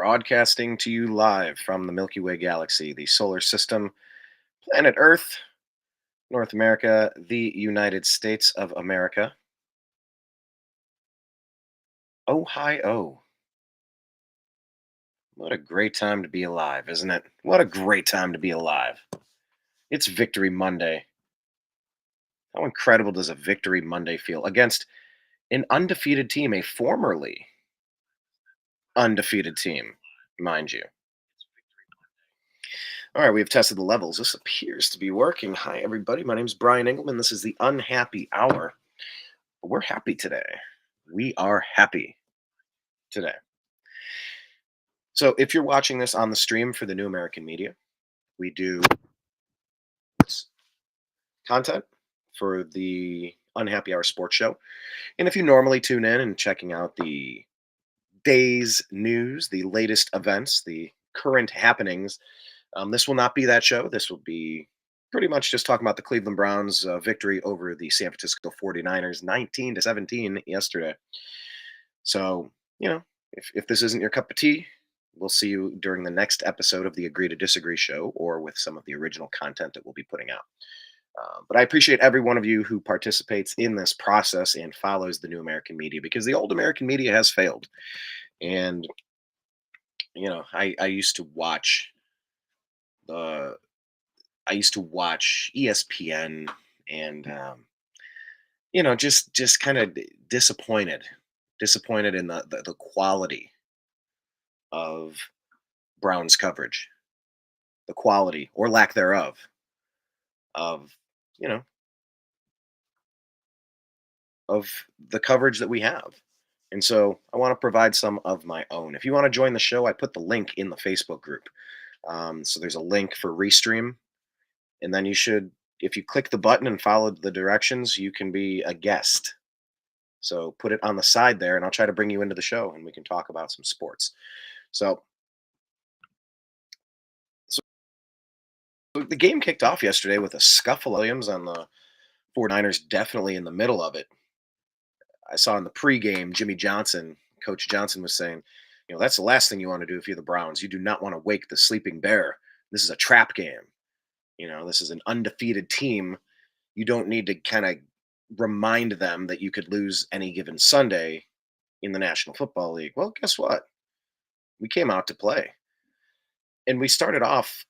Broadcasting to you live from the Milky Way galaxy, the solar system, planet Earth, North America, the United States of America. Oh, hi, oh. What a great time to be alive, isn't it? What a great time to be alive. It's Victory Monday. How incredible does a Victory Monday feel against an undefeated team, a formerly undefeated team, mind you? All right, we have tested the levels. This appears to be working. Hi, everybody. My name is Brian Engelman. This is the Unhappy Hour. We're happy today. We are happy today. So, if you're watching this on the stream for the New American Media, we do content for the Unhappy Hour Sports Show. And if you normally tune in and checking out the day's news, the latest events, the current happenings, this will not be that show. This will be pretty much just talking about the Cleveland Browns victory over the San Francisco 49ers 19-17 yesterday. So, if this isn't your cup of tea, we'll see you during the next episode of the Agree to Disagree show or with some of the original content that we'll be putting out. But I appreciate every one of you who participates in this process and follows the new American media because the old American media has failed. And, I used to watch the ESPN and just kind of disappointed in the quality of Brown's coverage, the quality or lack thereof of you know of the coverage that we have. And so I want to provide some of my own. If you want to join the show, I put the link in the Facebook group. So there's a link for Restream, and then if you click the button and follow the directions, you can be a guest. So put it on the side there, and I'll try to bring you into the show, and we can talk about some sports. So, so the game kicked off yesterday with a scuffle. Williams on the 49ers, definitely in the middle of it. I saw in the pregame, Coach Johnson was saying, that's the last thing you want to do if you're the Browns. You do not want to wake the sleeping bear. This is a trap game. This is an undefeated team. You don't need to kind of remind them that you could lose any given Sunday in the National Football League. Well, guess what? We came out to play. And we started off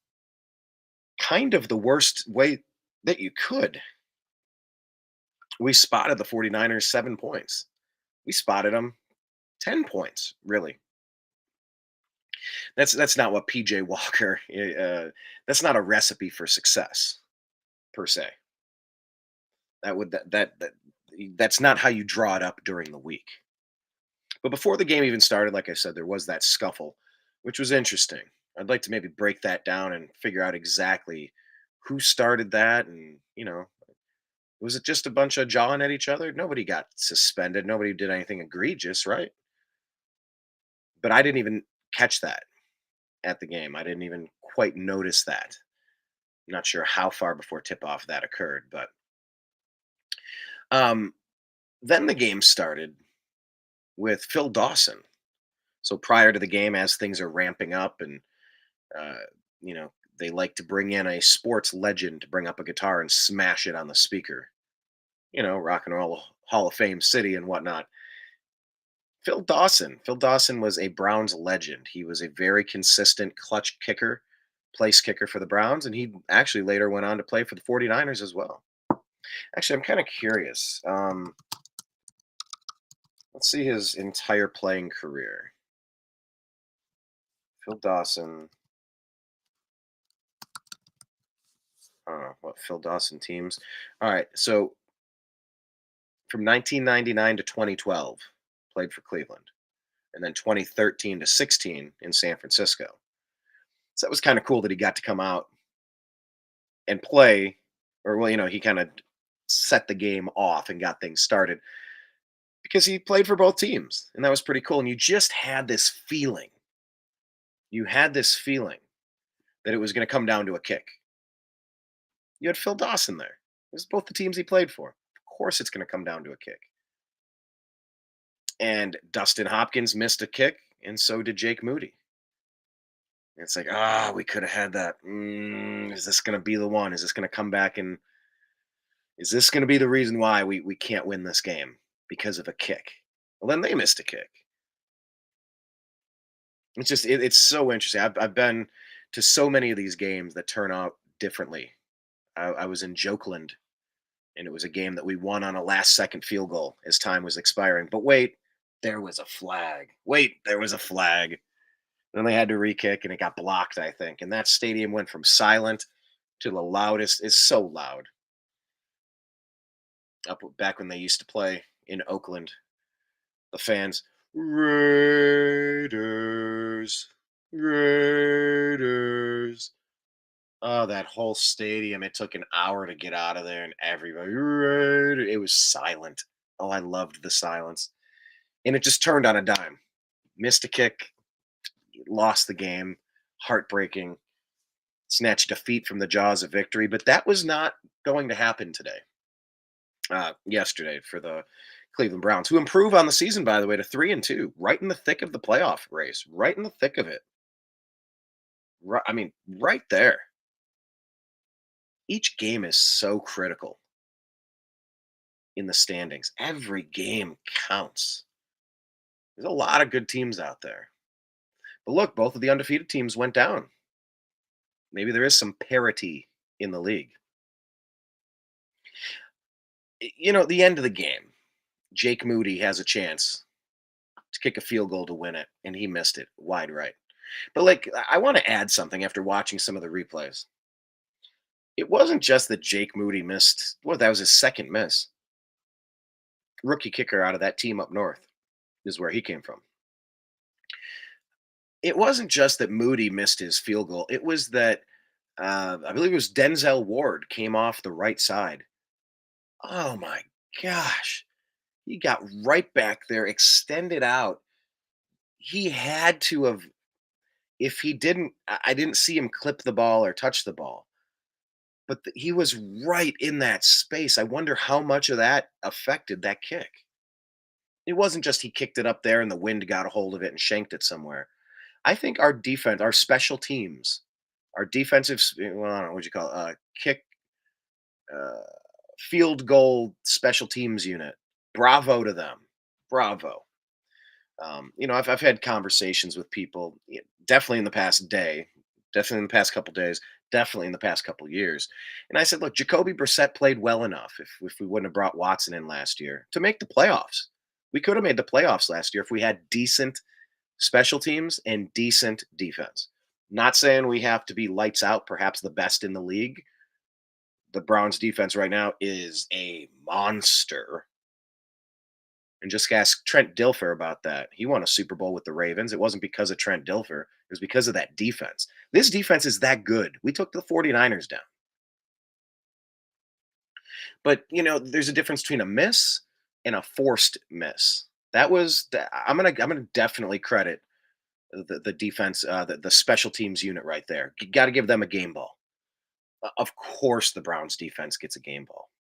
kind of the worst way that you could. We spotted the 49ers 7 points. We spotted them 10 points, really. That's not what PJ Walker. That's not a recipe for success, per se. That's not how you draw it up during the week. But before the game even started, like I said, there was that scuffle, which was interesting. I'd like to maybe break that down and figure out exactly who started that, and was it just a bunch of jawing at each other? Nobody got suspended. Nobody did anything egregious, right? But I didn't even catch that at the game. I didn't even quite notice that. I'm not sure how far before tip off that occurred, but um, then the game started with Phil Dawson. So prior to the game, as things are ramping up, and uh, you know they like to bring in a sports legend to bring up a guitar and smash it on the speaker. Rock and roll Hall of Fame city and whatnot. Phil Dawson. Phil Dawson was a Browns legend. He was a very consistent clutch kicker, place kicker for the Browns, and he actually later went on to play for the 49ers as well. Actually, I'm kind of curious. Let's see his entire playing career. Phil Dawson. I don't know what Phil Dawson teams. All right, so from 1999 to 2012, played for Cleveland, and then 2013 to 16 in San Francisco. So that was kind of cool that he got to come out and play, or well, he kind of set the game off and got things started because he played for both teams, and that was pretty cool. And you just had this feeling. You had this feeling that it was going to come down to a kick. You had Phil Dawson there. It was both the teams he played for. Of course, it's going to come down to a kick. And Dustin Hopkins missed a kick, and so did Jake Moody. It's like, ah, we could have had that. Is this going to be the one? Is this going to come back and is this going to be the reason why we can't win this game because of a kick? Well, then they missed a kick. It's so interesting. I've been to so many of these games that turn out differently. I was in Jokeland, and it was a game that we won on a last second field goal as time was expiring. But wait, there was a flag. Wait, there was a flag. Then they had to re-kick, and it got blocked, I think. And that stadium went from silent to the loudest. It's so loud. Up back when they used to play in Oakland, the fans, Raiders, Raiders. Oh, that whole stadium. It took an hour to get out of there, and everybody, it was silent. Oh, I loved the silence. And it just turned on a dime. Missed a kick, lost the game, heartbreaking, snatched defeat from the jaws of victory. But that was not going to happen today. Yesterday for the Cleveland Browns, who improve on the season, by the way, to 3-2, right in the thick of the playoff race, right in the thick of it. Right, I mean, right there. Each game is so critical in the standings. Every game counts. There's a lot of good teams out there. But look, both of the undefeated teams went down. Maybe there is some parity in the league. The end of the game, Jake Moody has a chance to kick a field goal to win it, and he missed it wide right. But like, I want to add something after watching some of the replays. It wasn't just that Jake Moody missed. Well, that was his second miss. Rookie kicker out of that team up north is where he came from. It wasn't just that Moody missed his field goal. It was that I believe it was Denzel Ward came off the right side. Oh my gosh. He got right back there, extended out. He had to have, if he didn't, I didn't see him clip the ball or touch the ball, but he was right in that space. I wonder how much of that affected that kick. It wasn't just he kicked it up there and the wind got a hold of it and shanked it somewhere. I think our defense, our special teams, our defensive, well, I don't know what you call it, kick, uh, field goal special teams unit. Bravo to them. Bravo. I've had conversations with people, definitely in the past day, definitely in the past couple days, definitely in the past couple years. And I said, look, Jacoby Brissett played well enough if we wouldn't have brought Watson in last year to make the playoffs. We could have made the playoffs last year if we had decent special teams and decent defense. Not saying we have to be lights out, perhaps the best in the league. The Browns defense right now is a monster. And just ask Trent Dilfer about that. He won a Super Bowl with the Ravens. It wasn't because of Trent Dilfer, it was because of that defense. This defense is that good. We took the 49ers down. But, there's a difference between a miss and a forced miss. I'm gonna definitely credit the defense, the special teams unit right there. You got to give them a game ball. Of course, the Browns defense gets a game ball.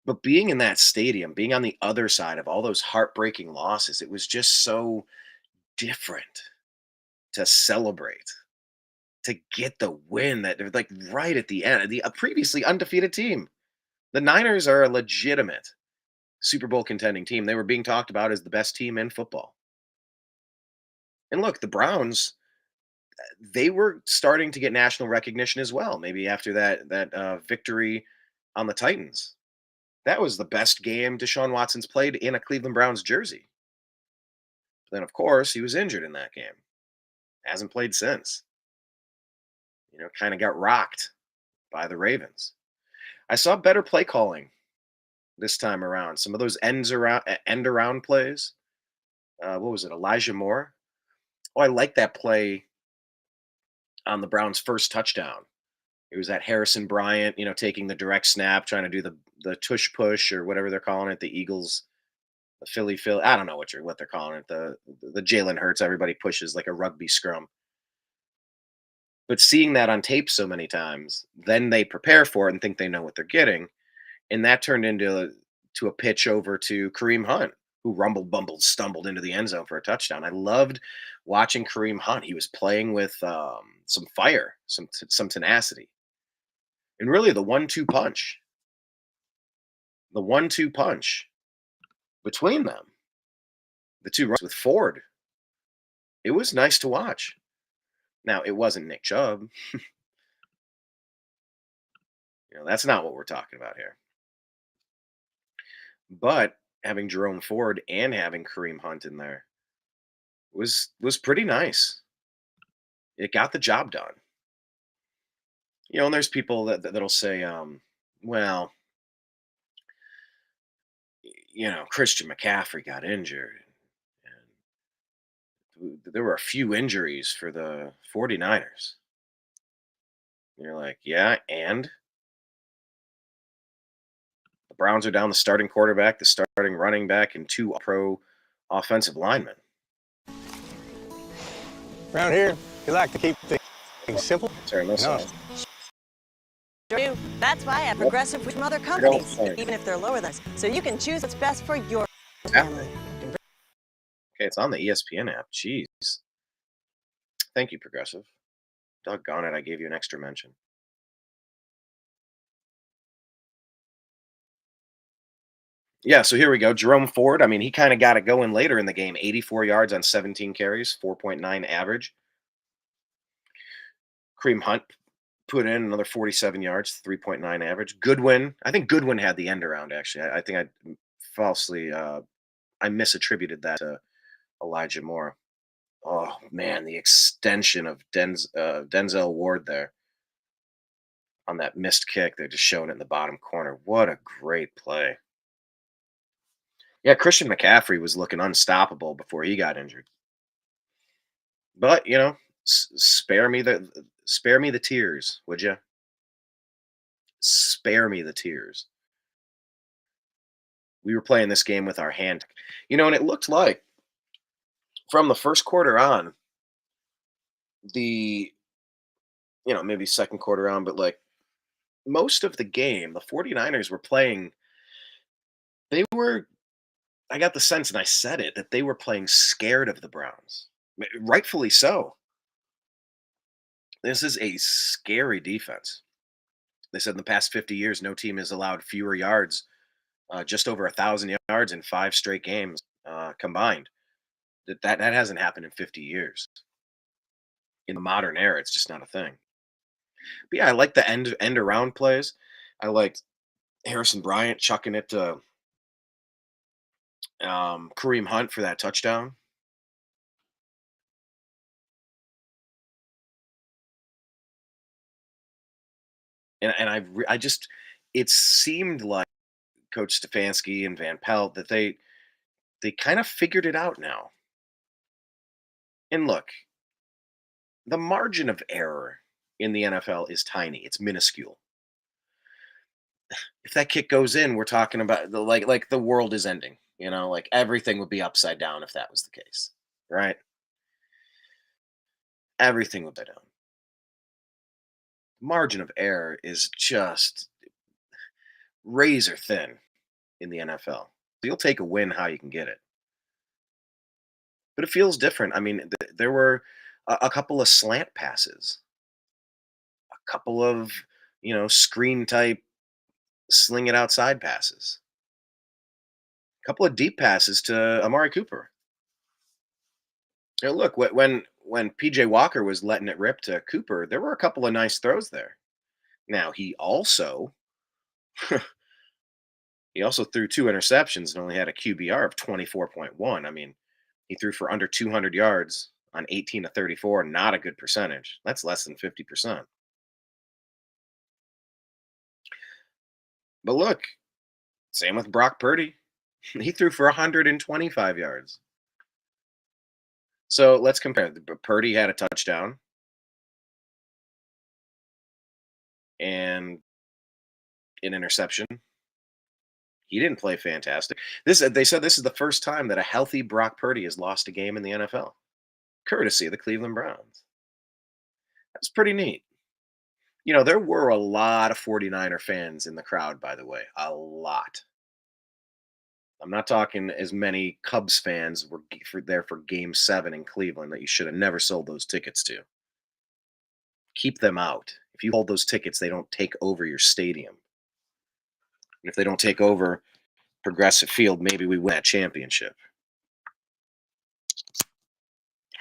But being in that stadium, being on the other side of all those heartbreaking losses, it was just so different to celebrate, to get the win that they're like right at the end. A previously undefeated team. The Niners are a legitimate Super Bowl contending team. They were being talked about as the best team in football. And look, the Browns, they were starting to get national recognition as well. Maybe after that victory on the Titans. That was the best game Deshaun Watson's played in a Cleveland Browns jersey. Then, of course, he was injured in that game. Hasn't played since. Kind of got rocked by the Ravens. I saw better play calling this time around. Some of those end around plays. What was it? Elijah Moore. Oh, I like that play on the Browns' first touchdown. It was that Harrison Bryant, taking the direct snap, trying to do the tush push or whatever they're calling it. The Eagles, the Philly. I don't know what they're calling it. The Jalen Hurts. Everybody pushes like a rugby scrum. But seeing that on tape so many times, then they prepare for it and think they know what they're getting, and that turned into a pitch over to Kareem Hunt, who rumbled, bumbled, stumbled into the end zone for a touchdown. I loved watching Kareem Hunt. He was playing with some fire, some tenacity, and really the 1-2 punch between them, the two runs with Ford. It was nice to watch. Now it wasn't Nick Chubb. That's not what we're talking about here. But having Jerome Ford and having Kareem Hunt in there was pretty nice. It got the job done. And there's people that'll say, well, Christian McCaffrey got injured, and there were a few injuries for the 49ers. And you're like, yeah, and the Browns are down the starting quarterback, the starting running back, and two pro offensive linemen. Around here, we like to keep things simple. Turn this No. on. Do. That's why I have Progressive from other companies, even if they're lower than us. So you can choose what's best for your family. Okay, it's on the ESPN app. Jeez. Thank you, Progressive. Doggone it, I gave you an extra mention. Yeah, so here we go. Jerome Ford, I mean, he kind of got it going later in the game. 84 yards on 17 carries, 4.9 average. Kareem Hunt put in another 47 yards, 3.9 average. Goodwin, I think Goodwin had the end around, actually. I think I falsely, I misattributed that to Elijah Moore. Oh, man, the extension of Denzel Ward there on that missed kick. They're just showing it in the bottom corner. What a great play. Yeah, Christian McCaffrey was looking unstoppable before he got injured. But, spare me the tears, would you? Spare me the tears. We were playing this game with our hand. And it looked like from the first quarter on, the maybe second quarter on, but like most of the game, the 49ers were playing, they were I got the sense, and I said it, that they were playing scared of the Browns. Rightfully so. This is a scary defense. They said in the past 50 years, no team has allowed fewer yards, just over 1,000 yards in 5 straight games combined. That hasn't happened in 50 years. In the modern era, it's just not a thing. But yeah, I like the end around plays. I liked Harrison Bryant chucking it to Kareem Hunt for that touchdown. And I just it seemed like Coach Stefanski and Van Pelt that they kind of figured it out now. And look, the margin of error in the NFL is tiny. It's minuscule. If that kick goes in, we're talking about like the world is ending. Like everything would be upside down if that was the case, right? Everything would be down. Margin of error is just razor thin in the NFL. You'll take a win how you can get it. But it feels different. I mean, there were a couple of slant passes, a couple of, screen type sling it outside passes, a couple of deep passes to Amari Cooper. Look, when PJ Walker was letting it rip to Cooper, there were a couple of nice throws there. Now he also threw 2 interceptions and only had a QBR of 24.1. I mean, he threw for under 200 yards on 18 to 34. Not a good percentage. That's less than 50%. But look, same with Brock Purdy. He threw for 125 yards. So let's compare. Purdy had a touchdown and an interception. He didn't play fantastic. They said this is the first time that a healthy Brock Purdy has lost a game in the NFL, courtesy of the Cleveland Browns. That's pretty neat. There were a lot of 49er fans in the crowd, by the way, a lot. I'm not talking as many Cubs fans were there for Game 7 in Cleveland that you should have never sold those tickets to. Keep them out. If you hold those tickets, they don't take over your stadium. And if they don't take over Progressive Field, maybe we win that championship.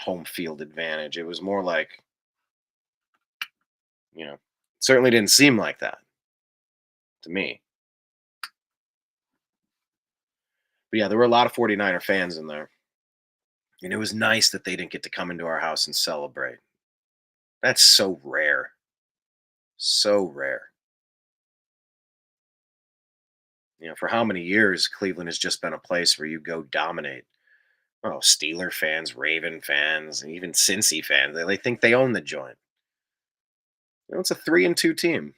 Home field advantage. It was more like, certainly didn't seem like that to me. But yeah, there were a lot of 49er fans in there. And it was nice that they didn't get to come into our house and celebrate. That's so rare. So rare. For how many years Cleveland has just been a place where you go dominate. Oh, Steeler fans, Raven fans, and even Cincy fans. They think they own the joint. It's a 3-2 team.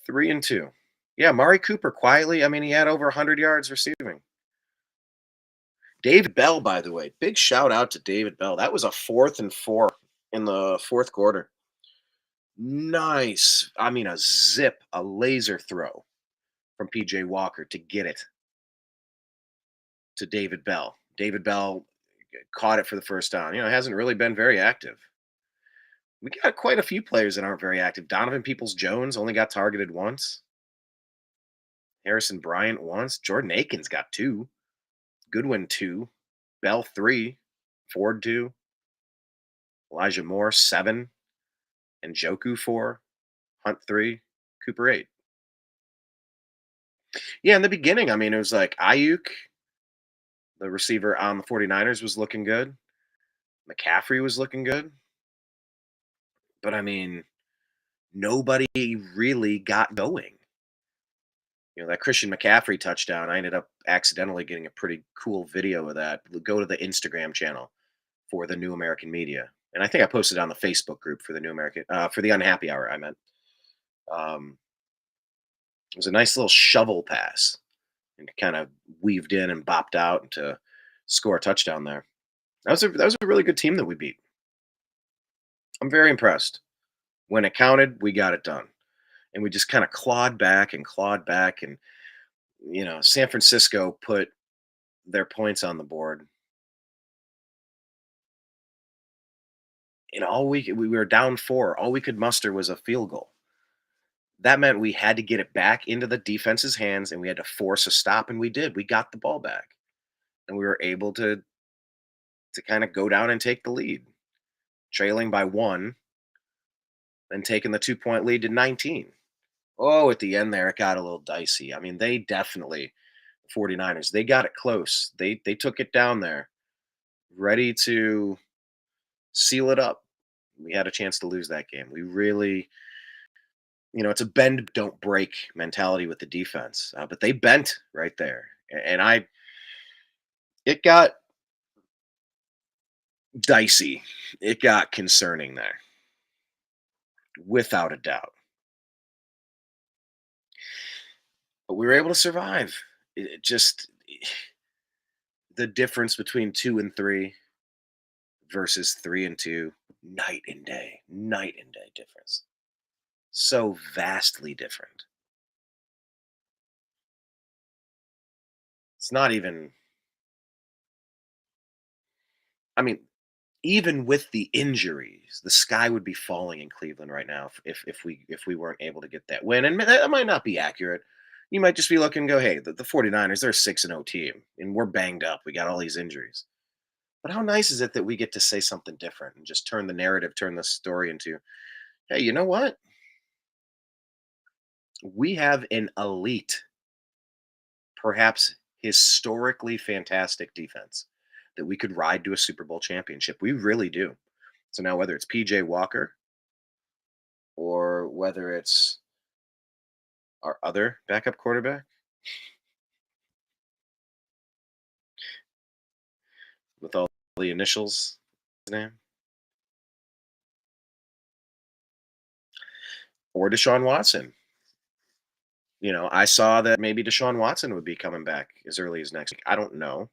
3-2. Yeah, Mari Cooper quietly. I mean, he had over 100 yards receiving. David Bell, by the way, big shout out to David Bell. That was a 4th and 4 in the fourth quarter. Nice. I mean, a laser throw from PJ Walker to get it to David Bell. David Bell caught it for the first down. Hasn't really been very active. We got quite a few players that aren't very active. Donovan Peoples-Jones only got targeted once. Harrison Bryant once. Jordan Akins got 2. Goodwin 2. Bell 3. Ford 2. Elijah Moore 7. And Joku 4. Hunt 3. Cooper 8. Yeah, in the beginning, I mean, it was like Ayuk, the receiver on the 49ers, was looking good. McCaffrey was looking good. But I mean, nobody really got going. That Christian McCaffrey touchdown, I ended up accidentally getting a pretty cool video of that. Go to the Instagram channel for the New American Media. And I think I posted on the Facebook group for the New American, for the Unhappy Hour, I meant. It was a nice little shovel pass and kind of weaved in and bopped out to score a touchdown there. That was a really good team that we beat. I'm very impressed. When it counted, we got it done. And we just kind of clawed back and clawed back. And, San Francisco put their points on the board. And we were down 4. All we could muster was a field goal. That meant we had to get it back into the defense's hands and we had to force a stop, and we did. We got the ball back. And we were able to kind of go down and take the lead. Trailing by 1, then taking the 2-point lead to 19. Oh, at the end there, it got a little dicey. I mean, they definitely, 49ers, they got it close. They took it down there, ready to seal it up. We had a chance to lose that game. We really, it's a bend, don't break mentality with the defense. But they bent right there. And it got dicey. It got concerning there, without a doubt. But we were able to survive. It just the difference between 2-3 versus 3-2, night and day difference. So vastly different. It's not even. I mean, even with the injuries, the sky would be falling in Cleveland right now if we weren't able to get that win. And that might not be accurate. You might just be looking and go, hey, the 49ers, they're a 6-0 team, and we're banged up. We got all these injuries. But how nice is it that we get to say something different and just turn the narrative, turn the story into, hey, you know what? We have an elite, perhaps historically fantastic defense that we could ride to a Super Bowl championship. We really do. So now, whether it's PJ Walker or whether it's our other backup quarterback with all the initials, his name, or Deshaun Watson. I saw that maybe Deshaun Watson would be coming back as early as next week. I don't know.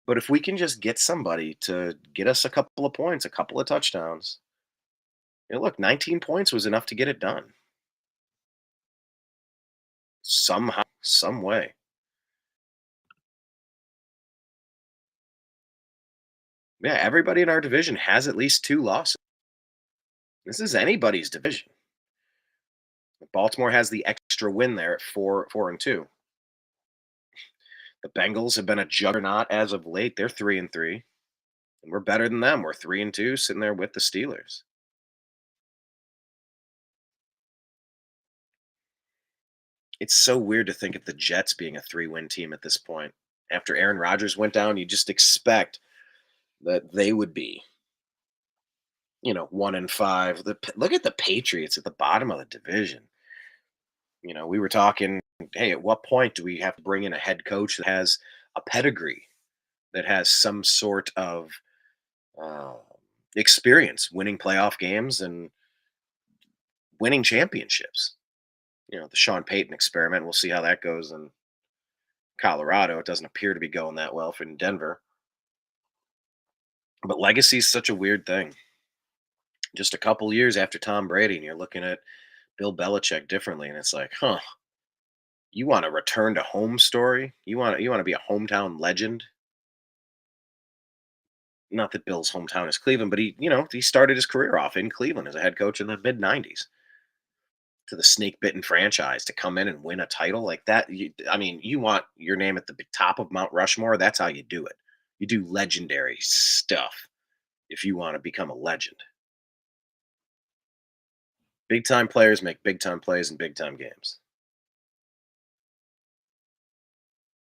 But if we can just get somebody to get us a couple of points, a couple of touchdowns, Look, 19 points was enough to get it done. Somehow, some way. Yeah, everybody in our division has at least 2 losses. This is anybody's division. Baltimore has the extra win there at 4-2. The Bengals have been a juggernaut as of late. They're 3-3, and we're better than them. We're 3-2, sitting there with the Steelers. It's so weird to think of the Jets being a 3-win team at this point. After Aaron Rodgers went down, you just expect that they would be, 1-5. Look at the Patriots at the bottom of the division. We were talking, hey, at what point do we have to bring in a head coach that has a pedigree, that has some sort of uh, experience winning playoff games and winning championships? The Sean Payton experiment. We'll see how that goes in Colorado. It doesn't appear to be going that well for in Denver. But legacy is such a weird thing. Just a couple years after Tom Brady, and you're looking at Bill Belichick differently, and it's like, huh, you want a return to home story? You want to be a hometown legend? Not that Bill's hometown is Cleveland, but he started his career off in Cleveland as a head coach in the mid '90s to the snake bitten franchise to come in and win a title like that. You want your name at the top of Mount Rushmore. That's how you do it. You do legendary stuff if you want to become a legend. Big time players make big time plays in big time games.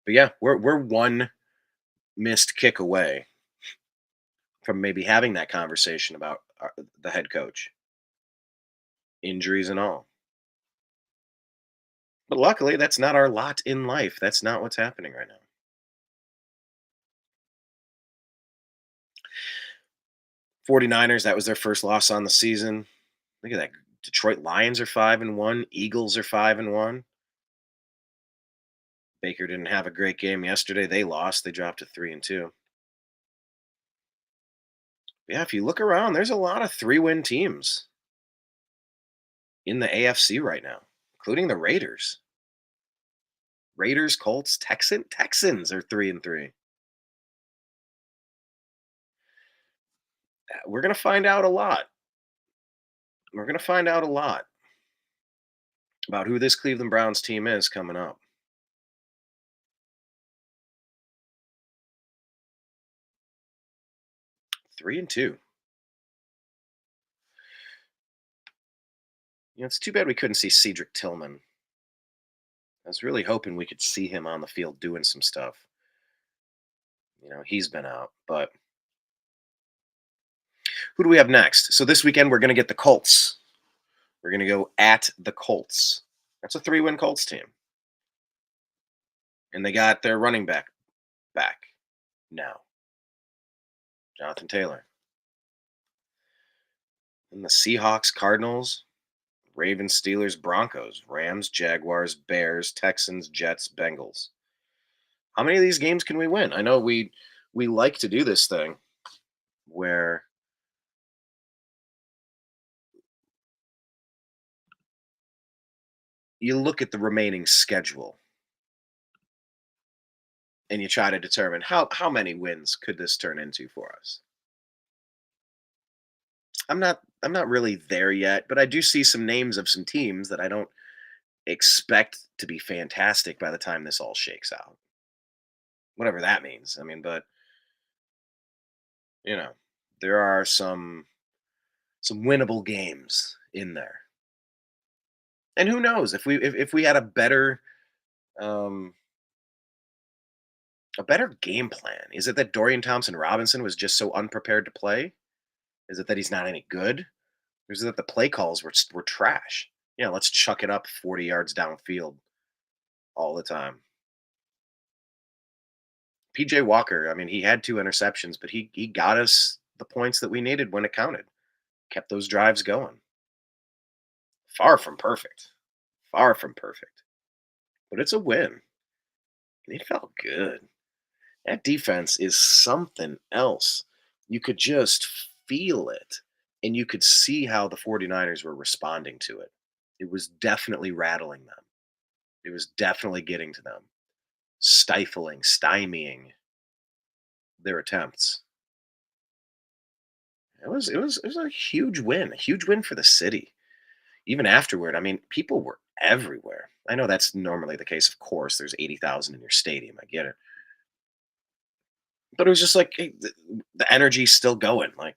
But yeah, we're one missed kick away from maybe having that conversation about the head coach, injuries and all. But luckily, that's not our lot in life. That's not what's happening right now. 49ers, that was their first loss on the season. Look at that. Detroit Lions are 5-1. Eagles are 5-1. Baker didn't have a great game yesterday. They lost. They dropped to 3-2. Yeah, if you look around, there's a lot of 3-win teams in the AFC right now, including the Raiders. Raiders, Colts, Texans are 3-3. We're gonna find out a lot. We're gonna find out a lot about who this Cleveland Browns team is coming up. 3-2. It's too bad we couldn't see Cedric Tillman. I was really hoping we could see him on the field doing some stuff. He's been out, but who do we have next? So this weekend we're going to get the Colts. We're going to go at the Colts. That's a 3-win Colts team. And they got their running back now, Jonathan Taylor. And the Seahawks, Cardinals, Ravens, Steelers, Broncos, Rams, Jaguars, Bears, Texans, Jets, Bengals. How many of these games can we win? I know we like to do this thing where you look at the remaining schedule and you try to determine how many wins could this turn into for us. I'm not really there yet, but I do see some names of some teams that I don't expect to be fantastic by the time this all shakes out. Whatever that means. But you know, there are some winnable games in there. And who knows if we had um a better game plan. Is it that Dorian Thompson Robinson was just so unprepared to play? Is it that he's not any good? Or is it that the play calls were trash? Yeah, let's chuck it up 40 yards downfield all the time. PJ Walker, he had 2 interceptions, but he got us the points that we needed when it counted. Kept those drives going. Far from perfect. Far from perfect. But it's a win. And it felt good. That defense is something else. You could just feel it. And you could see how the 49ers were responding to it. It was definitely rattling them. It was definitely getting to them, stifling, stymieing their attempts. It was a huge win for the city. Even afterward, I mean, people were everywhere. I know that's normally the case, of course. There's 80,000 in your stadium. I get it. But it was just like hey, the energy's still going. Like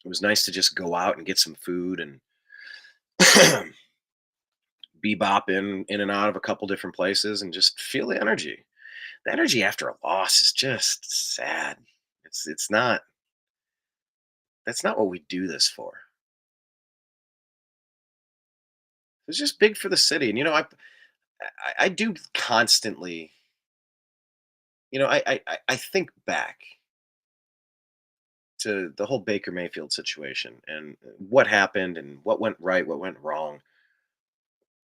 it was nice to just go out and get some food and bebop in and out of a couple different places and just feel the energy. The energy after a loss is just sad. It's not that's not what we do this for. It's just big for the city. And I do constantly, I think back to the whole Baker Mayfield situation and what happened and what went right, what went wrong.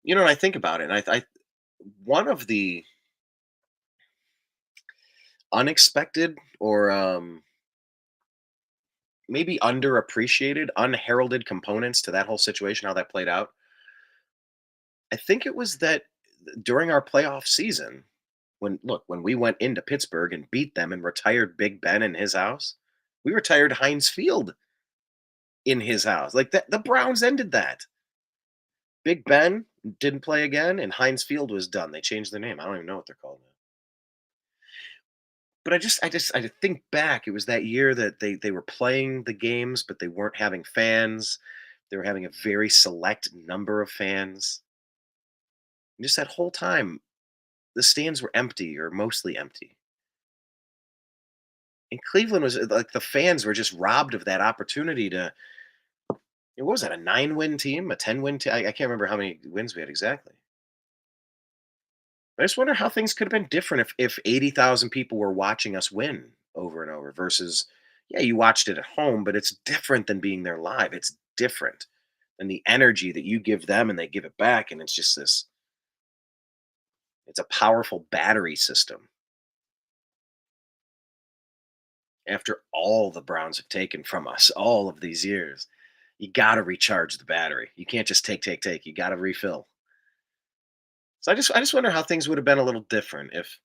And I think about it, and I one of the unexpected or maybe underappreciated, unheralded components to that whole situation, how that played out. I think it was that during our playoff season, when we went into Pittsburgh and beat them and retired Big Ben in his house, we retired Heinz Field in his house. Like that, the Browns ended that. Big Ben didn't play again, and Heinz Field was done. They changed their name. I don't even know what they're called now. But I think back. It was that year that they were playing the games, but they weren't having fans. They were having a very select number of fans. And just that whole time, the stands were empty or mostly empty. And Cleveland was like the fans were just robbed of that opportunity to. What was that? A 9-win team, a 10-win team? I can't remember how many wins we had exactly. I just wonder how things could have been different if 80,000 people were watching us win over and over versus, yeah, you watched it at home, but it's different than being there live. It's different than the energy that you give them and they give it back. And it's just it's a powerful battery system. After all the Browns have taken from us all of these years, you got to recharge the battery. You can't just take. You got to refill. So I just wonder how things would have been a little different if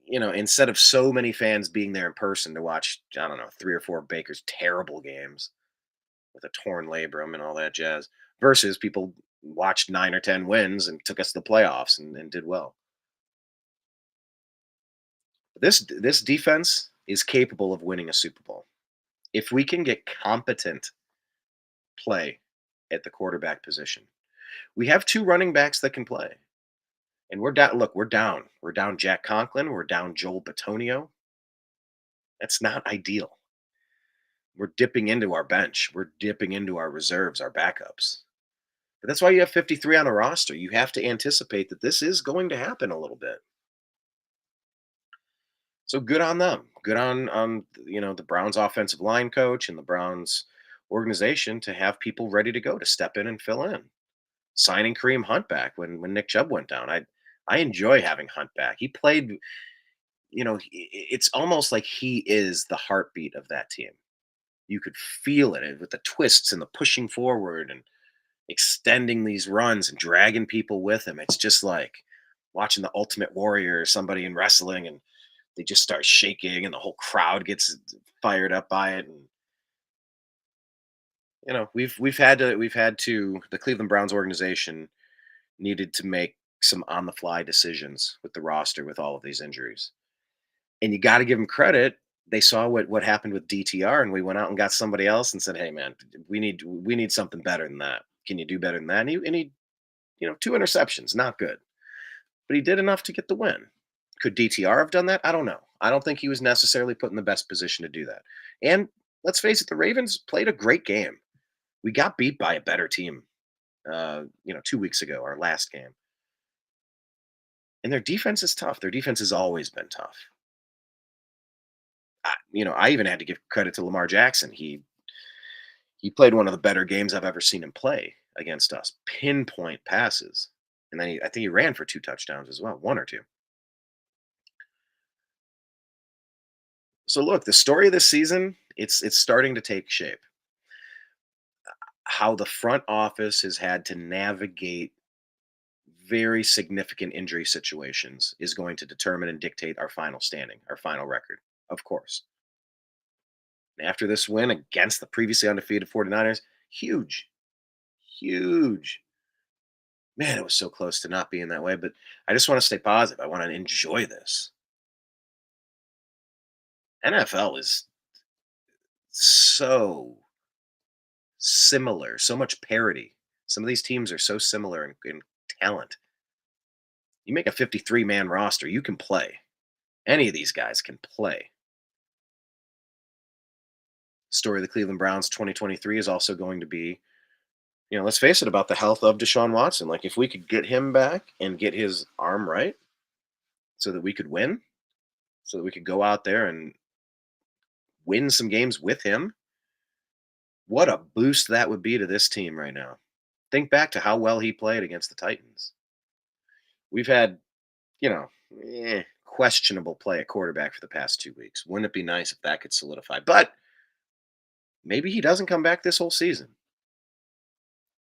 instead of so many fans being there in person to watch, I don't know, 3 or 4 Baker's terrible games with a torn labrum and all that jazz, versus people watched 9 or 10 wins and took us to the playoffs and did well. This defense is capable of winning a Super Bowl if we can get competent play at the quarterback position. We have 2 running backs that can play, and we're down. Look, we're down. We're down Jack Conklin. We're down Joel Batonio. That's not ideal. We're dipping into our bench. We're dipping into our reserves, our backups. But that's why you have 53 on the roster. You have to anticipate that this is going to happen a little bit. So good on them. Good on the Browns offensive line coach and the Browns organization to have people ready to go to step in and fill in. Signing Kareem Hunt back when Nick Chubb went down. I enjoy having Hunt back. He played, it's almost like he is the heartbeat of that team. You could feel it with the twists and the pushing forward and extending these runs and dragging people with him. It's just like watching the Ultimate Warrior or somebody in wrestling, and they just start shaking, and the whole crowd gets fired up by it. And we've had to the Cleveland Browns organization needed to make some on the fly decisions with the roster with all of these injuries. And you got to give them credit. They saw what happened with DTR, and we went out and got somebody else and said, "Hey, man, we need something better than that. Can you do better than that?" And he 2 interceptions, not good, but he did enough to get the win. Could DTR have done that? I don't know. I don't think he was necessarily put in the best position to do that. And let's face it, the Ravens played a great game. We got beat by a better team, 2 weeks ago, our last game. And their defense is tough. Their defense has always been tough. I even had to give credit to Lamar Jackson. He played one of the better games I've ever seen him play against us. Pinpoint passes, and then I think he ran for 2 touchdowns as well, 1 or 2. So look, the story of this season It's starting to take shape. How the front office has had to navigate very significant injury situations is going to determine and dictate our final standing, our final record, of course. After this win against the previously undefeated 49ers, huge, huge. Man, it was so close to not being that way, but I just want to stay positive. I want to enjoy this. NFL is so similar, so much parity. Some of these teams are so similar in talent. You make a 53-man roster, you can play. Any of these guys can play. Story of the Cleveland Browns 2023 is also going to be, let's face it, about the health of Deshaun Watson. Like, if we could get him back and get his arm right so that we could win, so that we could go out there and win some games with him, what a boost that would be to this team right now. Think back to how well he played against the Titans. We've had, questionable play at quarterback for the past 2 weeks. Wouldn't it be nice if that could solidify? But maybe he doesn't come back this whole season.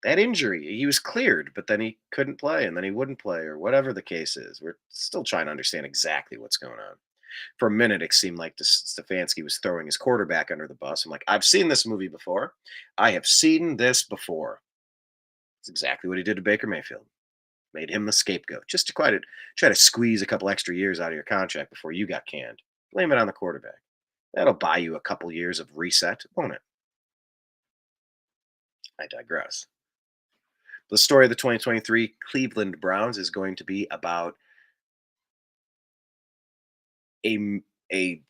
That injury, he was cleared, but then he couldn't play and then he wouldn't play or whatever the case is. We're still trying to understand exactly what's going on. For a minute, it seemed like Stefanski was throwing his quarterback under the bus. I'm like, I've seen this movie before. I have seen this before. It's exactly what he did to Baker Mayfield. Made him the scapegoat, just to try to squeeze a couple extra years out of your contract before you got canned. Blame it on the quarterback. That'll buy you a couple years of reset, won't it? I digress. The story of the 2023 Cleveland Browns is going to be about a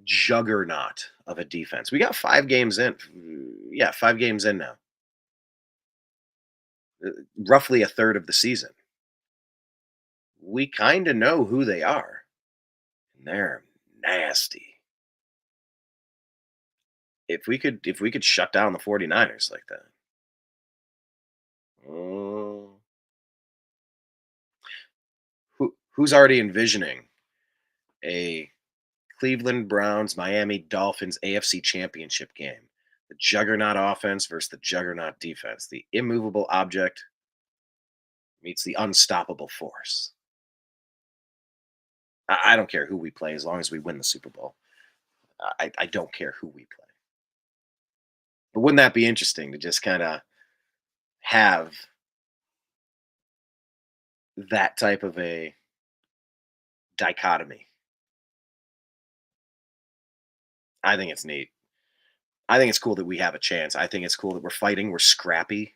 juggernaut of a defense. We got 5 games in. Yeah, 5 games in now. Roughly a third of the season. We kind of know who they are. And they're nasty. If we could shut down the 49ers like that. Oh. Who's already envisioning a Cleveland Browns, Miami Dolphins AFC Championship game? The juggernaut offense versus the juggernaut defense. The immovable object meets the unstoppable force. I don't care who we play as long as we win the Super Bowl. I don't care who we play. But wouldn't that be interesting to just kind of have that type of a dichotomy? I think it's neat. I think it's cool that we have a chance. I think it's cool that we're fighting, we're scrappy.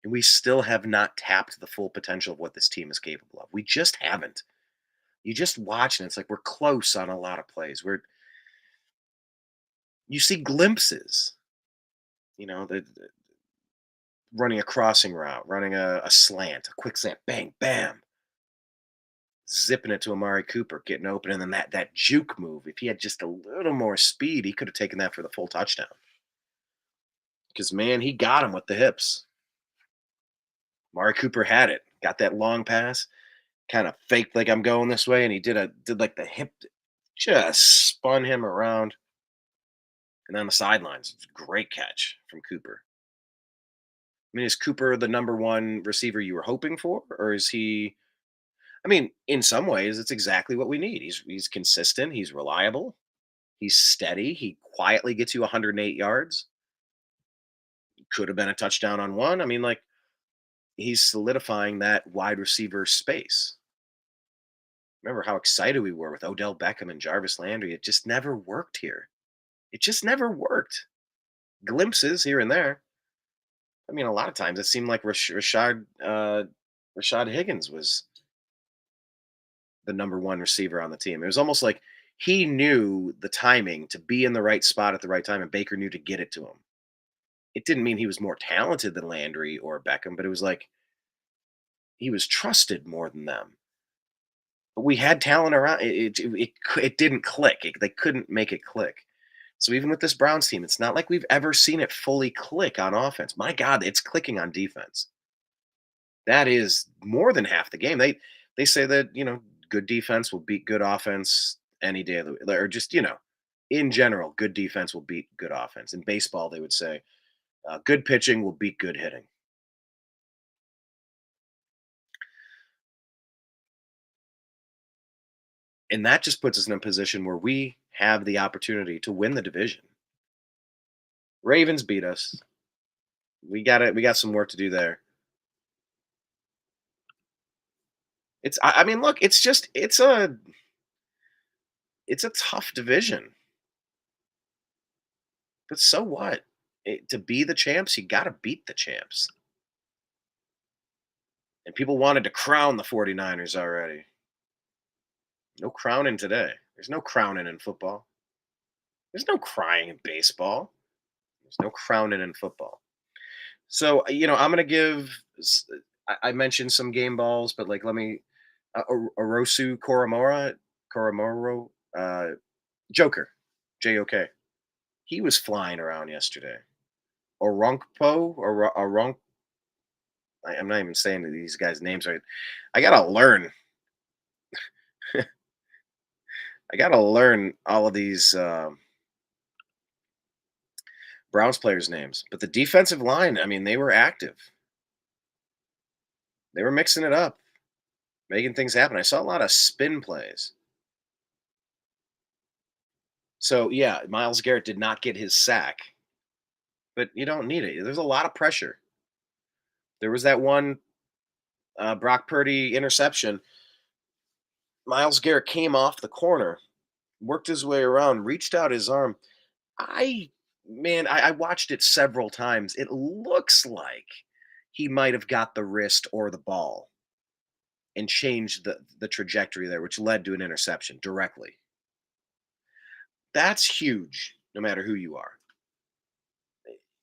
And we still have not tapped the full potential of what this team is capable of. We just haven't. You just watch and it's like we're close on a lot of plays. You see glimpses. The running a crossing route, running a slant, a quick slant, bang, bam, zipping it to Amari Cooper, getting open, and then that juke move. If he had just a little more speed, he could have taken that for the full touchdown. Because man, he got him with the hips. Amari Cooper had it, got that long pass, kind of faked like I'm going this way, and he did like the hip, just spun him around, and on the sidelines, great catch from Cooper. I mean, is Cooper the number one receiver you were hoping for, or is he? I mean, in some ways, it's exactly what we need. He's consistent. He's reliable. He's steady. He quietly gets you 108 yards. Could have been a touchdown on one. I mean, like, he's solidifying that wide receiver space. Remember how excited we were with Odell Beckham and Jarvis Landry? It just never worked here. It just never worked. Glimpses here and there. I mean, a lot of times it seemed like Rashad Higgins was the number one receiver on the team. It was almost like he knew the timing to be in the right spot at the right time, and Baker knew to get it to him. It didn't mean he was more talented than Landry or Beckham, but it was like he was trusted more than them. But we had talent around. It didn't click. They couldn't make it click. So even with this Browns team, it's not like we've ever seen it fully click on offense. My God, it's clicking on defense. That is more than half the game. They say that good defense will beat good offense any day of the week. Or just, in general, good defense will beat good offense. In baseball, they would say good pitching will beat good hitting. And that just puts us in a position where we have the opportunity to win the division. Ravens beat us. We got it. We got some work to do there. I mean, look, it's a tough division. But so what? To be the champs, you got to beat the champs. And people wanted to crown the 49ers already. No crowning today. There's no crowning in football. There's no crying in baseball. There's no crowning in football. So, I'm going to I mentioned some game balls, but like, let me, Orosu Koromoro, Joker, Jok. He was flying around yesterday. Oronk, I'm not even saying these guys' names right. I gotta learn. I gotta learn all of these Browns players' names. But the defensive line, I mean, they were active. They were mixing it up, making things happen. I saw a lot of spin plays. So yeah, Miles Garrett did not get his sack, but you don't need it. There's a lot of pressure. There was that one Brock Purdy interception. Miles Garrett came off the corner, worked his way around, reached out his arm. I I watched it several times. It looks like he might have got the wrist or the ball and changed the trajectory there, which led to an interception directly. That's huge, no matter who you are.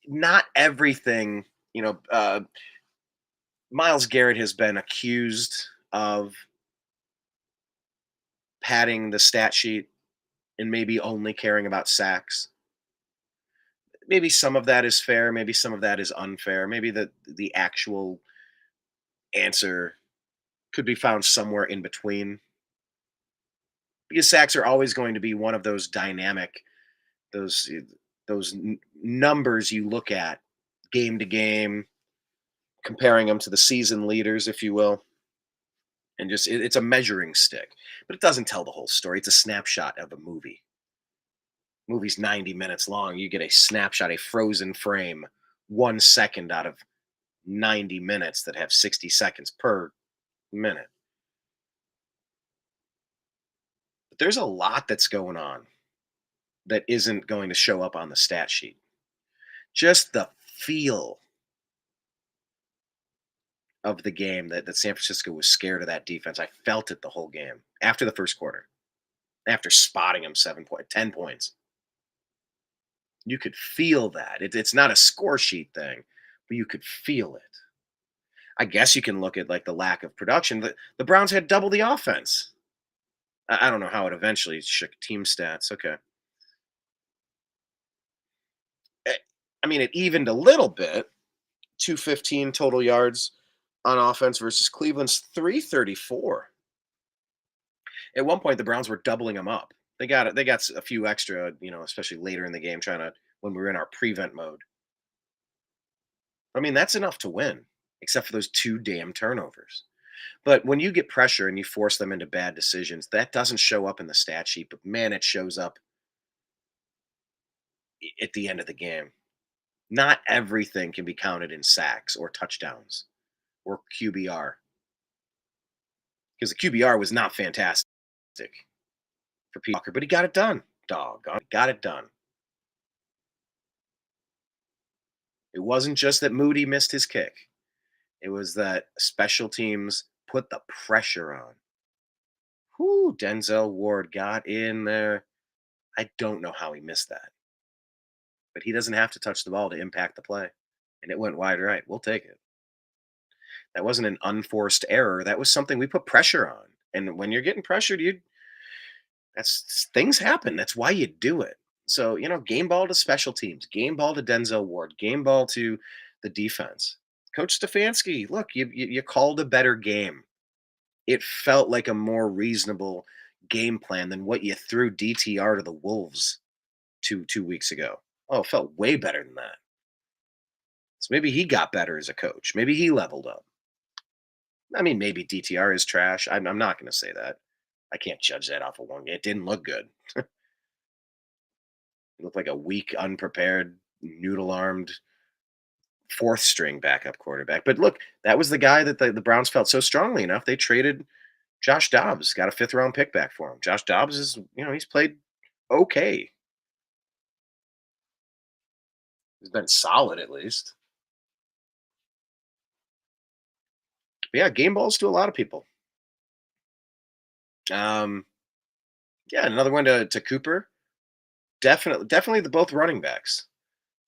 Not everything, Miles Garrett has been accused of padding the stat sheet and maybe only caring about sacks. Maybe some of that is fair, maybe some of that is unfair. Maybe the actual answer could be found somewhere in between. Because sacks are always going to be one of those dynamic, those numbers you look at game to game, comparing them to the season leaders, if you will, and just it's a measuring stick. But it doesn't tell the whole story. It's a snapshot of a movie. Movie's 90 minutes long. You get a snapshot, a frozen frame, 1 second out of 90 minutes that have 60 seconds per minute. But there's a lot that's going on that isn't going to show up on the stat sheet. Just the feel of the game that San Francisco was scared of that defense. I felt it the whole game after the first quarter, after spotting them 10 points. You could feel that. It's not a score sheet thing, but you could feel it. I guess you can look at like the lack of production. The Browns had double the offense. I don't know how it eventually shook team stats. Okay. Eh, I mean, it evened a little bit. 215 total yards on offense versus Cleveland's 334. At one point, the Browns were doubling them up. They got it. They got a few extra, especially later in the game, trying to when we were in our prevent mode. I mean, that's enough to win, except for those two damn turnovers. But when you get pressure and you force them into bad decisions, that doesn't show up in the stat sheet. But man, it shows up at the end of the game. Not everything can be counted in sacks or touchdowns or QBR because the QBR was not fantastic for Pete Walker, but he got it done. Doggone, got it done. It wasn't just that Moody missed his kick. It was that special teams put the pressure on. Whoo, Denzel Ward got in there. I don't know how he missed that. But he doesn't have to touch the ball to impact the play. And it went wide right. We'll take it. That wasn't an unforced error. That was something we put pressure on. And when you're getting pressured, that's things happen. That's why you do it. So, game ball to special teams, game ball to Denzel Ward, game ball to the defense. Coach Stefanski, look, you called a better game. it felt like a more reasonable game plan than what you threw DTR to the Wolves 2 weeks ago. Oh, it felt way better than that. So maybe he got better as a coach. Maybe he leveled up. I mean, maybe DTR is trash. I'm not going to say that. I can't judge that off of one game. It didn't look good. It looked like a weak, unprepared, noodle armed fourth string backup quarterback. But look, that was the guy that the Browns felt so strongly enough. They traded Josh Dobbs, got a fifth round pick back for him. Josh Dobbs is, he's played okay. He's been solid at least. But yeah, game balls to a lot of people. Um, yeah, another one to Cooper. Definitely the both running backs.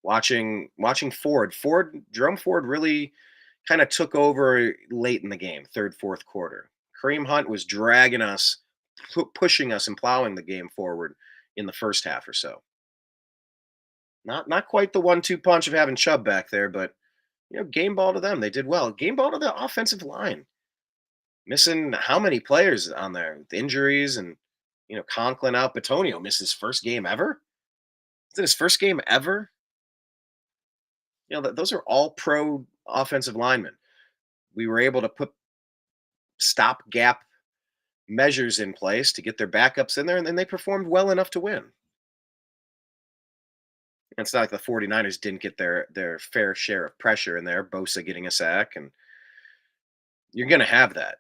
Watching Jerome Ford really kind of took over late in the game, third, fourth quarter. Kareem Hunt was dragging us, pushing us, and plowing the game forward in the first half or so. Not quite the 1-2 punch of having Chubb back there, but game ball to them. They did well. Game ball to the offensive line. Missing how many players on there with injuries and Conklin out. Batonio missed his first game ever. Is it his first game ever? Those are all pro offensive linemen. We were able to put stopgap measures in place to get their backups in there, and then they performed well enough to win. It's not like the 49ers didn't get their fair share of pressure in there, Bosa getting a sack, and you're going to have that.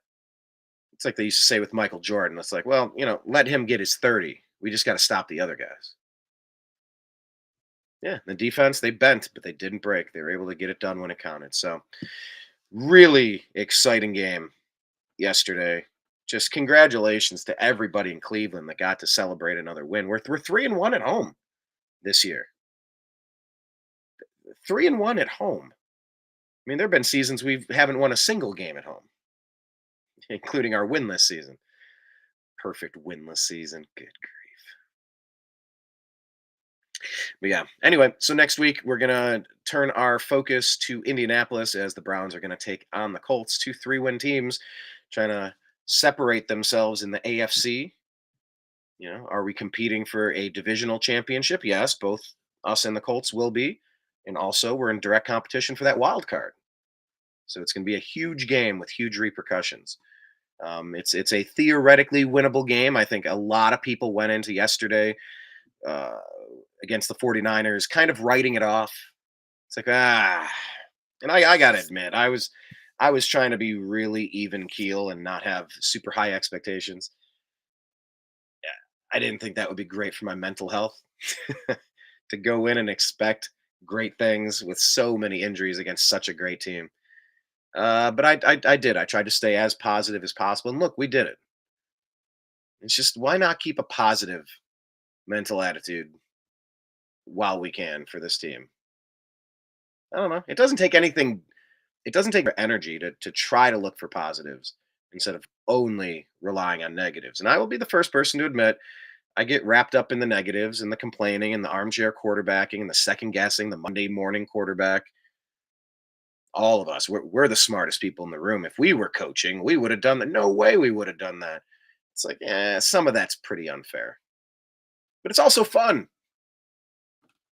It's like they used to say with Michael Jordan. It's like, well, let him get his 30. We just got to stop the other guys. Yeah, the defense, they bent, but they didn't break. They were able to get it done when it counted. So, really exciting game yesterday. Just congratulations to everybody in Cleveland that got to celebrate another win. We're 3-1 at home this year. 3-1 at home. I mean, there have been seasons we haven't won a single game at home, including our winless season. Perfect winless season. Good grief. But yeah, anyway, so next week we're going to turn our focus to Indianapolis as the Browns are going to take on the Colts, 2 3-win teams trying to separate themselves in the AFC. Are we competing for a divisional championship? Yes, both us and the Colts will be. And also, we're in direct competition for that wild card. So it's going to be a huge game with huge repercussions. It's a theoretically winnable game. I think a lot of people went into yesterday uh, against the 49ers kind of writing it off. It's like, and I got to admit, I was trying to be really even keel and not have super high expectations. I didn't think that would be great for my mental health to go in and expect great things with so many injuries against such a great team. But I did. I tried to stay as positive as possible. And look, we did it. It's just why not keep a positive mental attitude while we can for this team? I don't know. It doesn't take anything. It doesn't take energy to try to look for positives instead of only relying on negatives. And I will be the first person to admit I get wrapped up in the negatives and the complaining and the armchair quarterbacking and the second guessing, the Monday morning quarterback. All of us, we're the smartest people in the room. If we were coaching, we would have done that. No way we would have done that. It's like, some of that's pretty unfair, but it's also fun.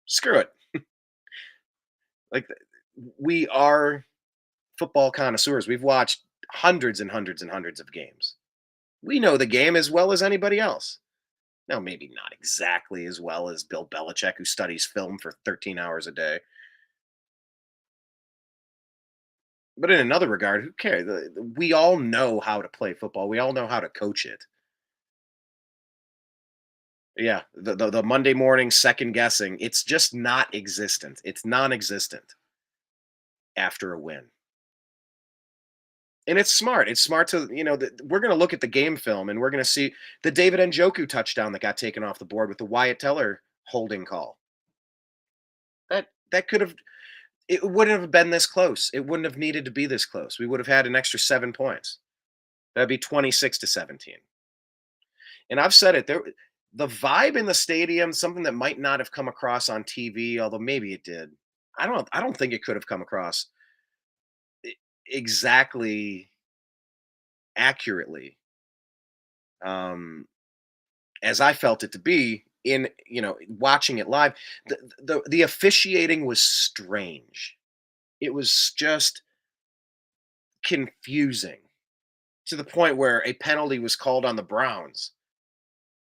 Screw it. Like, we are football connoisseurs. We've watched hundreds and hundreds and hundreds of games. We know the game as well as anybody else. Now, maybe not exactly as well as Bill Belichick, who studies film for 13 hours a day. But in another regard, who cares? We all know how to play football. We all know how to coach it. Yeah, the Monday morning second guessing, it's just not existent. It's non-existent after a win. And it's smart. It's smart to, we're going to look at the game film and we're going to see the David Njoku touchdown that got taken off the board with the Wyatt Teller holding call. That could have, it wouldn't have been this close. It wouldn't have needed to be this close. We would have had an extra 7 points. That'd be 26-17. And I've said it, the vibe in the stadium, something that might not have come across on TV, although maybe it did. I don't think it could have come across exactly accurately um, as I felt it to be in watching it live. The officiating was strange. It was just confusing to the point where a penalty was called on the Browns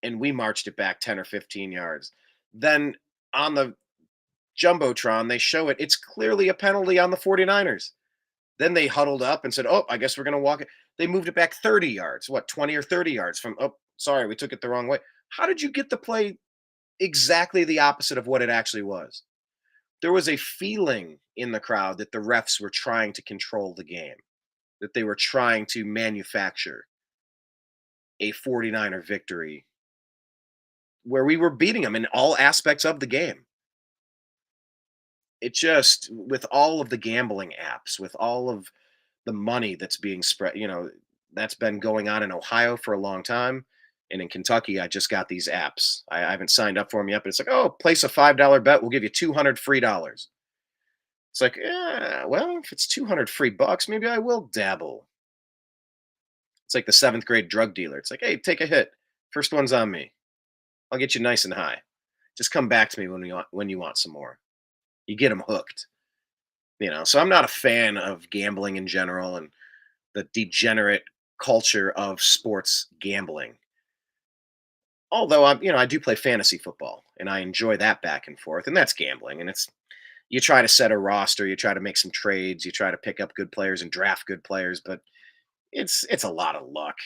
and we marched it back 10 or 15 yards. Then on the Jumbotron, they show it. It's clearly a penalty on the 49ers. Then they huddled up and said, "Oh, I guess we're going to walk it." They moved it back 30 yards, what, 20 or 30 yards from, "Oh, sorry, we took it the wrong way." How did you get the play exactly the opposite of what it actually was? There was a feeling in the crowd that the refs were trying to control the game, that they were trying to manufacture a 49er victory where we were beating them in all aspects of the game. It just, with all of the gambling apps, with all of the money that's being spread, that's been going on in Ohio for a long time. And in Kentucky, I just got these apps. I haven't signed up for them yet, but it's like, oh, place a $5 bet. We'll give you 200 free dollars. It's like, yeah, well, if it's 200 free bucks, maybe I will dabble. It's like the seventh grade drug dealer. It's like, hey, take a hit. First one's on me. I'll get you nice and high. Just come back to me when you want some more. You get them hooked. So I'm not a fan of gambling in general and the degenerate culture of sports gambling. Although I do play fantasy football and I enjoy that back and forth, and that's gambling. And it's you try to set a roster, you try to make some trades, you try to pick up good players and draft good players, but it's a lot of luck.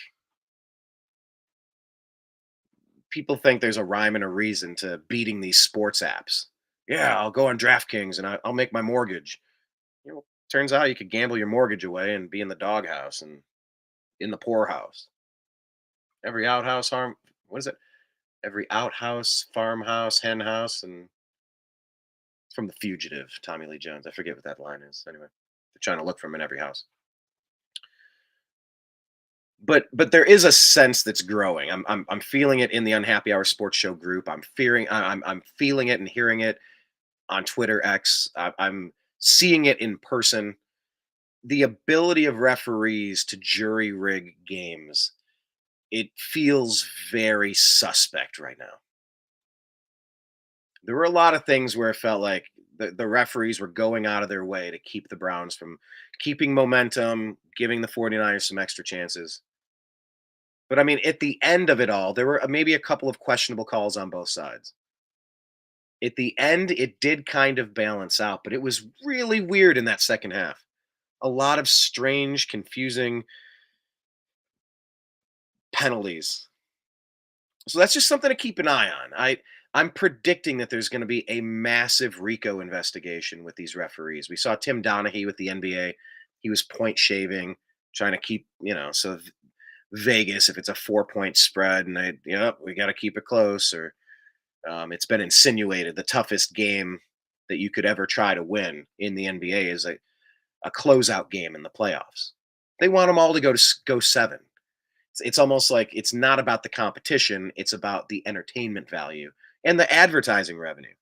People think there's a rhyme and a reason to beating these sports apps. Yeah, I'll go on DraftKings and I'll make my mortgage. Turns out you could gamble your mortgage away and be in the doghouse and in the poorhouse. Every outhouse farm, what is it? Every outhouse, farmhouse, hen house, and from The Fugitive, Tommy Lee Jones. I forget what that line is. Anyway, they're trying to look for him in every house. But there is a sense that's growing. I'm feeling it in the Unhappy Hour Sports Show group. I'm feeling it and hearing it on Twitter X. I'm seeing it in person. The ability of referees to jury rig games, it feels very suspect right now. There were a lot of things where it felt like the referees were going out of their way to keep the Browns from keeping momentum, giving the 49ers some extra chances. But I mean, at the end of it all, there were maybe a couple of questionable calls on both sides. At the end, it did kind of balance out, but it was really weird in that second half. A lot of strange, confusing penalties. So that's just something to keep an eye on. I'm predicting that there's going to be a massive RICO investigation with these referees. We saw Tim Donaghy with the NBA. He was point shaving, trying to keep, so Vegas, if it's a 4-point spread and we got to keep it close, or it's been insinuated the toughest game that you could ever try to win in the NBA is a closeout game in the playoffs. They want them all to go 7. It's almost like it's not about the competition, it's about the entertainment value and the advertising revenue.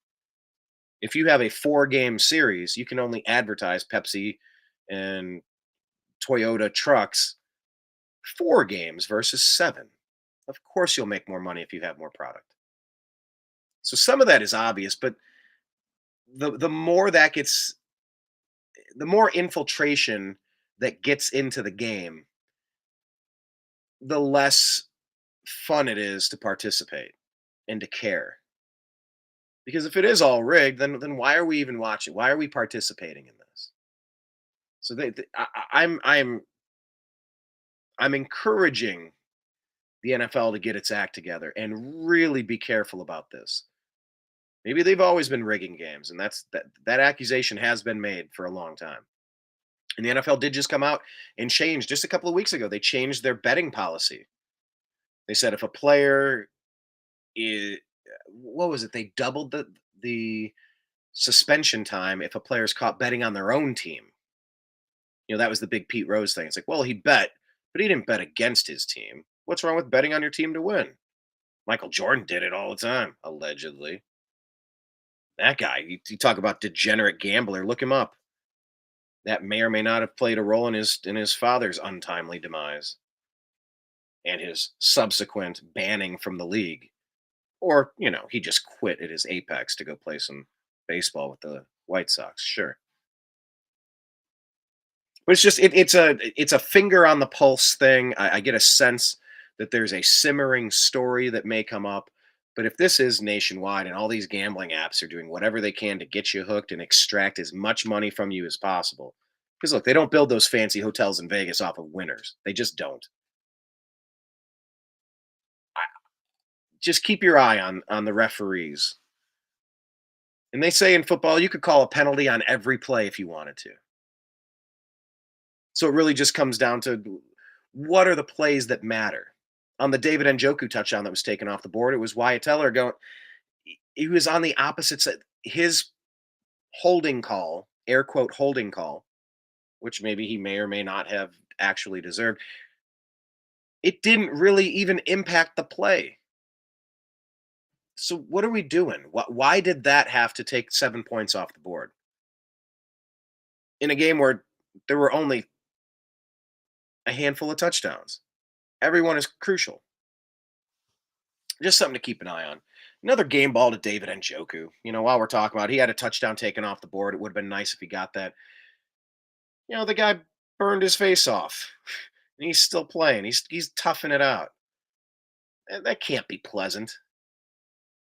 If you have a 4-game series, you can only advertise Pepsi and Toyota trucks 4 games versus 7. Of course you'll make more money if you have more product. So some of that is obvious, but the more that gets the more infiltration that gets into the game, the less fun it is to participate and to care. Because if it is all rigged, then why are we even watching? Why are we participating in this? So I'm encouraging the NFL to get its act together and really be careful about this. Maybe they've always been rigging games, and that accusation has been made for a long time. And the NFL did just come out and change just a couple of weeks ago. They changed their betting policy. They said if a player is, what was it? They doubled the suspension time if a player is caught betting on their own team. That was the big Pete Rose thing. It's like, well, he bet, but he didn't bet against his team. What's wrong with betting on your team to win? Michael Jordan did it all the time, allegedly. That guy, you talk about degenerate gambler, look him up. That may or may not have played a role in his father's untimely demise. and his subsequent banning from the league. Or, he just quit at his apex to go play some baseball with the White Sox. Sure. But it's a finger on the pulse thing. I get a sense that there's a simmering story that may come up. But if this is nationwide and all these gambling apps are doing whatever they can to get you hooked and extract as much money from you as possible, because look, they don't build those fancy hotels in Vegas off of winners. They just don't. I, just keep your eye on the referees. And they say in football, you could call a penalty on every play if you wanted to. So it really just comes down to what are the plays that matter. On the David Njoku touchdown that was taken off the board, it was Wyatt Teller going. He was on the opposite side. His holding call, air quote holding call, which maybe he may or may not have actually deserved. It didn't really even impact the play. So what are we doing? Why did that have to take 7 points off the board in a game where there were only a handful of touchdowns? Everyone is crucial. Just something to keep an eye on. Another game ball to David Njoku. While we're talking about it, he had a touchdown taken off the board. It would have been nice if he got that. The guy burned his face off. And he's still playing. He's toughing it out. That can't be pleasant.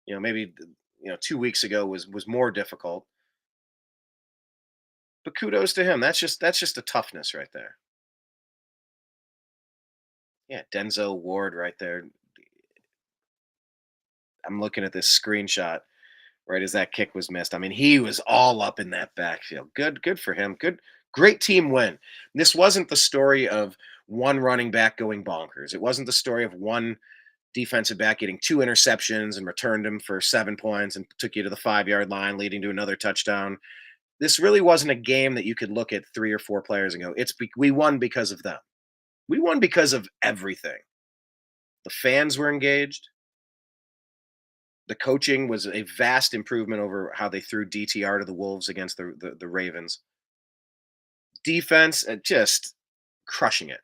Maybe 2 weeks ago was more difficult. But kudos to him. That's just a toughness right there. Yeah, Denzel Ward right there. I'm looking at this screenshot right as that kick was missed. I mean, he was all up in that backfield. Good for him. Great team win. This wasn't the story of one running back going bonkers. It wasn't the story of one defensive back getting 2 interceptions and returned him for 7 points and took you to the 5-yard line, leading to another touchdown. This really wasn't a game that you could look at 3 or 4 players and go, we won because of them. We won because of everything. The fans were engaged. The coaching was a vast improvement over how they threw DTR to the Wolves against the Ravens. Defense, just crushing it.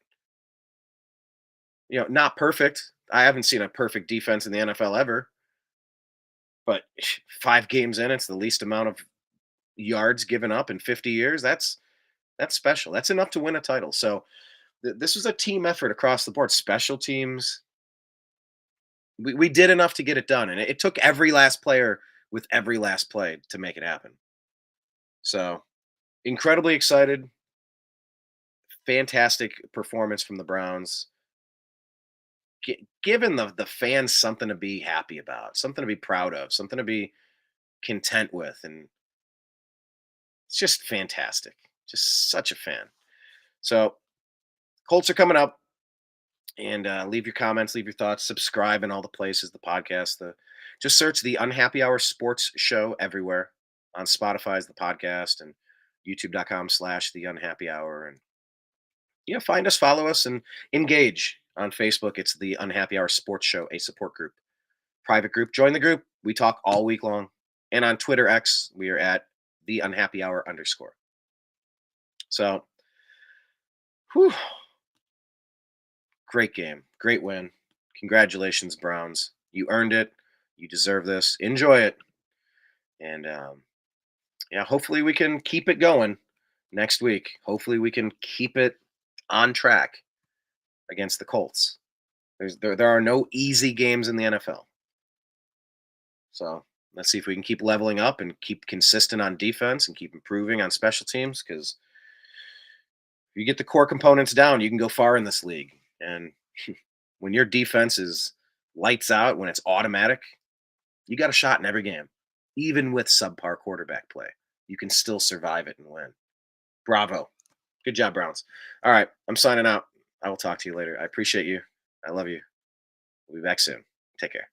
Not perfect. I haven't seen a perfect defense in the NFL ever. But 5 games in, it's the least amount of yards given up in 50 years. That's special. That's enough to win a title. So this was a team effort across the board. Special teams. We did enough to get it done, and it took every last player with every last play to make it happen. So incredibly excited. Fantastic performance from the Browns. Giving the fans something to be happy about, something to be proud of, something to be content with, and it's just fantastic. Just such a fan. So Colts are coming up, and leave your comments, leave your thoughts, subscribe in all the places, the podcast, just search the Unhappy Hour Sports Show everywhere. On Spotify is the podcast, and youtube.com/the Unhappy Hour, and find us, follow us, and engage on Facebook. It's the Unhappy Hour Sports Show, a support group, private group. Join the group. We talk all week long. And on Twitter X, we are at the Unhappy Hour _. So, whew, great game, great win. Congratulations, Browns. You earned it. You deserve this. Enjoy it. And hopefully we can keep it going next week. Hopefully we can keep it on track against the Colts. There are no easy games in the NFL. So let's see if we can keep leveling up and keep consistent on defense and keep improving on special teams, because if you get the core components down, you can go far in this league. And when your defense is lights out, when it's automatic, you got a shot in every game. Even with subpar quarterback play, you can still survive it and win. Bravo. Good job, Browns. All right, I'm signing out. I will talk to you later. I appreciate you. I love you. We'll be back soon. Take care.